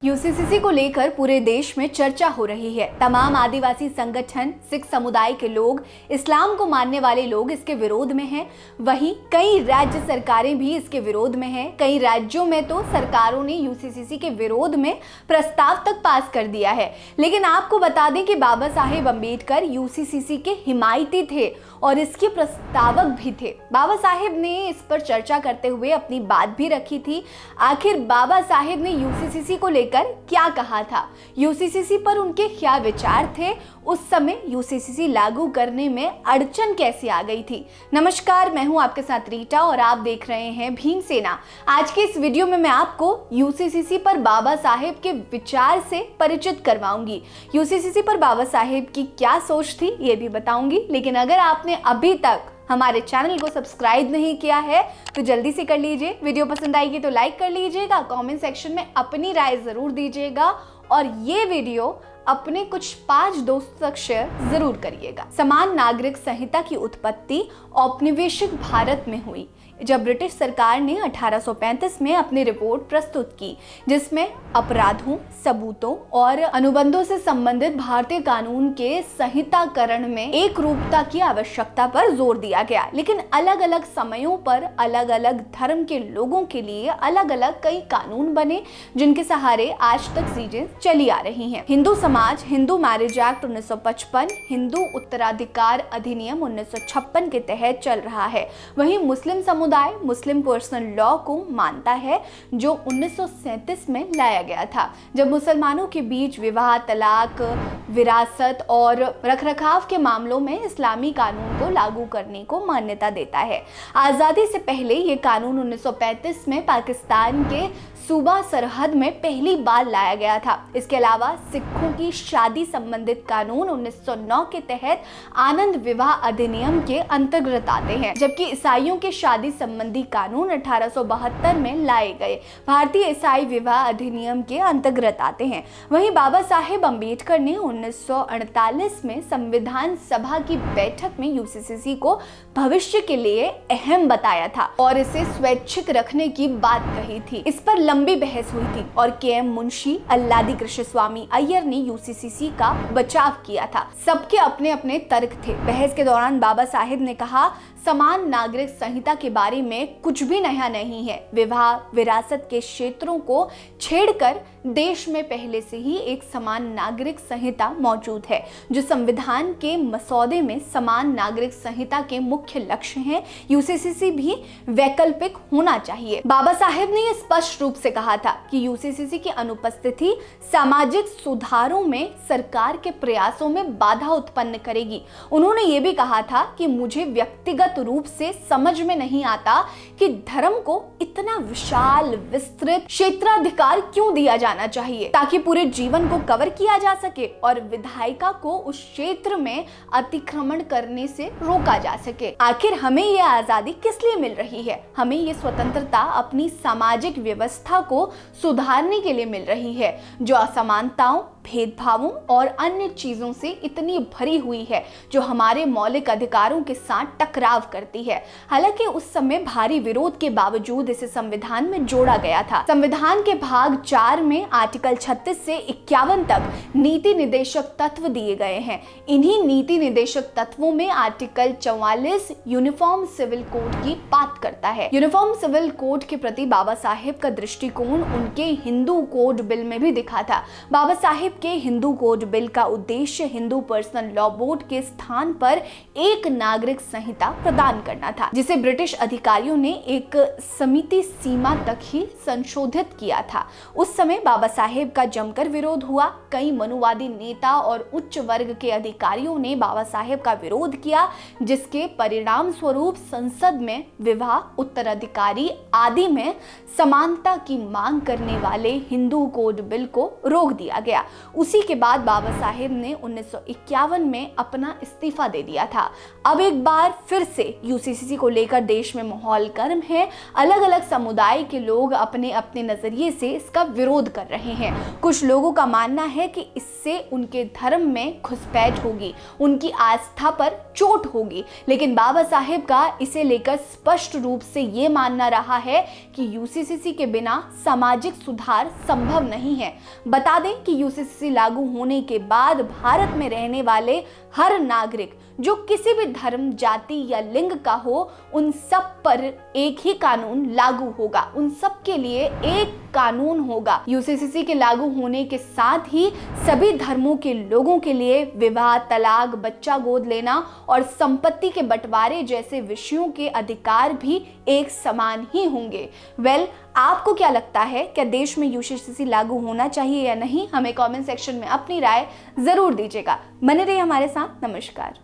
यूसीसीसी को लेकर पूरे देश में चर्चा हो रही है। तमाम आदिवासी संगठन, सिख समुदाय के लोग, इस्लाम को मानने वाले लोग इसके विरोध में हैं। वहीं कई राज्य सरकारें भी इसके विरोध में हैं। कई राज्यों में तो सरकारों ने यूसीसीसी के विरोध में प्रस्ताव तक पास कर दिया है। लेकिन आपको बता दें कि बाबा साहेब अम्बेडकर यूसीसीसी के हिमायती थे और इसके प्रस्तावक भी थे। बाबा साहेब ने इस पर चर्चा करते हुए अपनी बात भी रखी थी। आखिर बाबा साहेब ने यूसीसीसी को लेकर क्या कहा था, यूसीसीसी पर उनके क्या विचार थे, उस समय यूसीसीसी लागू करने में अड़चन कैसे आ गई थी। नमस्कार, मैं हूं आपके साथ रीटा और आप देख रहे हैं भीम सेना। आज के इस वीडियो में मैं आपको यूसीसीसी पर बाबा साहेब के विचार से परिचित करवाऊंगी। यूसीसीसी पर बाबा साहेब की क्या सोच थी ये भी बताऊंगी। लेकिन अगर आपने अभी तक हमारे चैनल को सब्सक्राइब नहीं किया है तो जल्दी से कर लीजिए। वीडियो पसंद आएगी तो लाइक कर लीजिएगा, कमेंट सेक्शन में अपनी राय जरूर दीजिएगा और ये वीडियो अपने कुछ 5 दोस्तों तक शेयर जरूर करिएगा। समान नागरिक संहिता की उत्पत्ति औपनिवेशिक भारत में हुई जब ब्रिटिश सरकार ने 1835 में अपनी रिपोर्ट प्रस्तुत की, जिसमें अपराधों, सबूतों और अनुबंधों से संबंधित भारतीय कानून के संहिताकरण में एक रूपता की आवश्यकता पर जोर दिया गया। लेकिन अलग अलग समयों पर अलग अलग धर्म के लोगों के लिए अलग अलग कई कानून बने, जिनके सहारे आज तक चीजें चली आ रही हैं। हिंदू समाज हिंदू मैरिज एक्ट 1955, हिंदू उत्तराधिकार अधिनियम 1956 के तहत चल रहा है। वहीं मुस्लिम समुदाय मुस्लिम पर्सनल लॉ को मानता है, जो 1937 में लाया गया था, जब मुसलमानों के बीच विवाह, तलाक, विरासत और रखरखाव के मामलों में इस्लामी कानून को लागू करने को मान्यता देता है। आज़ादी से पहले ये कानून 1935 में पाकिस्तान के सूबा सरहद में पहली बार लाया गया था। इसके अलावा सिखों की शादी संबंधित कानून 1909 के तहत आनंद विवाह अधिनियम के अंतर्गत आते हैं, जबकि ईसाइयों के शादी संबंधी कानून 1872 में लाए गए भारतीय ईसाई विवाह अधिनियम के अंतर्गत आते हैं। वहीं बाबा साहेब अम्बेडकर ने 1948 में संविधान सभा की बैठक में यूसीसीसी को भविष्य के लिए अहम बताया था और इसे स्वैच्छिक रखने की बात कही थी। इस पर लंबी बहस हुई थी और के.एम. मुंशी, अल्लादी कृष्णस्वामी अय्यर ने यूसीसीसी का बचाव किया था। सबके अपने अपने तर्क थे। बहस के दौरान बाबा साहेब ने कहा, समान नागरिक संहिता के बारे में कुछ भी नया नहीं है। विवाह, विरासत के क्षेत्रों को छेड़कर देश में पहले से ही एक समान नागरिक संहिता मौजूद है, जो संविधान के मसौदे में समान नागरिक संहिता के मुख्य लक्ष्य हैं। यूसीसीसी भी वैकल्पिक होना चाहिए। बाबा साहेब ने स्पष्ट रूप से कहा था कि यूसीसीसी की अनुपस्थिति सामाजिक सुधारों में सरकार के प्रयासों में बाधा उत्पन्न करेगी। उन्होंने ये भी कहा था कि मुझे व्यक्तिगत रूप से समझ में नहीं आता कि धर्म को इतना विशाल विस्तृत क्षेत्राधिकार क्यों दिया जाना चाहिए, ताकि पूरे जीवन को कवर किया जा सके और विधायिका को उस क्षेत्र में अतिक्रमण करने से रोका जा सके। आखिर हमें ये आजादी किस लिए मिल रही है? हमें ये स्वतंत्रता अपनी सामाजिक व्यवस्था को सुधारने के लिए मिल रही है, जो असमानताओं, भेदभावों और अन्य चीजों से इतनी भरी हुई है, जो हमारे मौलिक अधिकारों के साथ टकराव करती है। हालांकि उस समय भारी विरोध के बावजूद इसे संविधान में जोड़ा गया था। संविधान के भाग 4 में आर्टिकल 36 से 51 तक नीति निदेशक तत्व दिए गए हैं। इन्हीं नीति निदेशक तत्वों में आर्टिकल 44 यूनिफॉर्म सिविल कोड की बात करता है। यूनिफॉर्म सिविल कोड के प्रति बाबा साहेब का दृष्टिकोण उनके हिंदू कोड बिल में भी दिखा था। बाबा साहेब के हिंदू कोड बिल का उद्देश्य हिंदू पर्सनल लॉ बोर्ड के स्थान पर एक नागरिक संहिता प्रदान करना था, जिसे ब्रिटिश अधिकारियों ने एक समिति सीमा तक ही संशोधित किया था। उस समय बाबा साहेब का जमकर विरोध हुआ। कई मनुवादी नेता और उच्च वर्ग के अधिकारियों ने बाबा साहेब का विरोध किया, जिसके परिणाम स्वरूप संसद में विवाह, उत्तराधिकारी आदि में समानता की मांग करने वाले हिंदू कोड बिल को रोक दिया गया। उसी के बाद बाबा साहेब ने 1951 में अपना इस्तीफा दे दिया था। अब एक बार फिर से यूसीसीसी को लेकर देश में माहौल गर्म है। अलग अलग समुदाय के लोग अपने अपने नजरिए से इसका विरोध कर रहे हैं। कुछ लोगों का मानना है कि इससे उनके धर्म में घुसपैठ होगी, उनकी आस्था पर चोट होगी। लेकिन बाबा साहेब का इसे लेकर स्पष्ट रूप से ये मानना रहा है कि यूसीसीसी के बिना सामाजिक सुधार संभव नहीं है। बता दें कि यूसीसीसी लागू होने के बाद भारत में रहने वाले हर नागरिक जो किसी भी धर्म, जाति या लिंग का हो, उन सब पर एक ही कानून लागू होगा। उन सब के लिए एक कानून होगा। यूसीसीसी के लागू होने के साथ ही सभी धर्मों के लोगों के लिए विवाह, तलाक, बच्चा गोद लेना और संपत्ति के बंटवारे जैसे विषयों के अधिकार भी एक समान ही होंगे। आपको क्या लगता है? क्या देश में यूसीसीसी लागू होना चाहिए या नहीं? हमें कमेंट सेक्शन में अपनी राय जरूर दीजिएगा। बने रहिए हमारे साथ। नमस्कार।